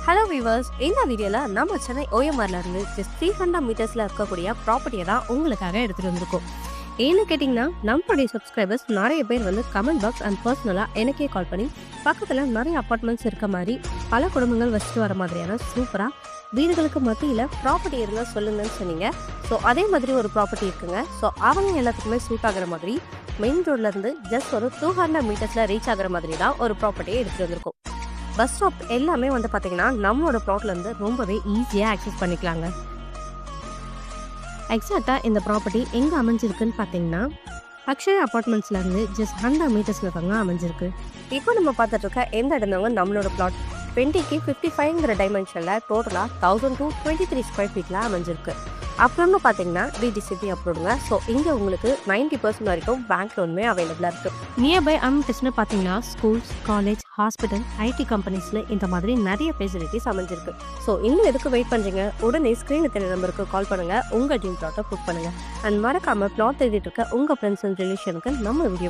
Hello viewers, இந்த வீடியோவில் நம்ம சென்னை ஓஎம்ஆர்ல இருந்து ஜஸ்ட் 300 மீட்டர்ஸில் இருக்கக்கூடிய ப்ராப்பர்ட்டியை தான் உங்களுக்காக எடுத்துகிட்டு வந்திருக்கோம். ஏன்னு கேட்டிங்கன்னா, நம்மளுடைய சப்ஸ்கிரைபர்ஸ் நிறைய பேர் வந்து கமெண்ட் பாக்ஸ் அண்ட் பர்சனலாக எனக்கே கால் பண்ணி பக்கத்தில் நிறைய அப்பார்ட்மெண்ட்ஸ் இருக்க மாதிரி பல குடும்பங்கள் வச்சுட்டு வர மாதிரியான சூப்பராக வீடுகளுக்கு மத்தியில் ப்ராப்பர்ட்டி இருந்தால் சொல்லுங்கன்னு சொன்னீங்க. ஸோ அதே மாதிரி ஒரு ப்ராப்பர்ட்டி இருக்குங்க. ஸோ அவங்க எல்லாத்துக்குமே சூட் ஆகிற மாதிரி மெயின் ரோட்லேருந்து ஜஸ்ட் ஒரு 200 மீட்டர்ஸில் ரீச் ஆகிற மாதிரி தான் ஒரு ப்ராப்பர்ட்டியை எடுத்துகிட்டு வந்திருக்கோம். பஸ் ஸ்டாப் எல்லாமே வந்து பார்த்தீங்கன்னா நம்மளோட ப்ளாட்லேருந்து ரொம்பவே ஈஸியாக ஆக்சஸ் பண்ணிக்கலாங்க. எக்ஸாக்டாக இந்த ப்ராப்பர்ட்டி எங்கே அமைஞ்சிருக்குன்னு பார்த்தீங்கன்னா, அக்ஷயா அப்பார்ட்மெண்ட்ஸ்லேருந்து ஜஸ்ட் 100 மீட்டர்ஸில் தாங்க அமைஞ்சிருக்கு. இப்போ நம்ம பார்த்துட்டு இருக்க எந்த இடம்தாங்க நம்மளோட ப்ளாட் 20க்கு 55ங்கிற டைமென்ஷனில் டோட்டலாக 1000 to 23 ஸ்கொயர் ஃபீட்டில் அமைஞ்சிருக்கு. அப்புறம்னு பார்த்தீங்கன்னா டிடிசிபி அப்ரூவ்டுங்க. ஸோ இங்கே உங்களுக்கு 90% வரைக்கும் பேங்க் லோனுமே அவைலபிளாக இருக்குது. நியர்பை அமிட்டஸ்னு பார்த்தீங்கன்னா ஸ்கூல்ஸ், காலேஜ், ஹாஸ்பிட்டல், ஐடி கம்பெனிஸில் இந்த மாதிரி நிறைய ஃபெசிலிட்டிஸ் அமைஞ்சிருக்கு. ஸோ இன்னும் எதுக்கு வெயிட் பண்ணுறீங்க? உடனே ஸ்க்ரீனுக்கு தெரிய நம்பருக்கு கால் பண்ணுங்கள், உங்கள் ட்ரீம் ப்ளாட்டை புக் பண்ணுங்கள். அண்ட் மறக்காமல் ப்ளாட் எழுதிட்டு இருக்க உங்கள் ஃப்ரெண்ட்ஸ் அண்ட் ரிலேஷனுக்கு நம்ம வீடியோ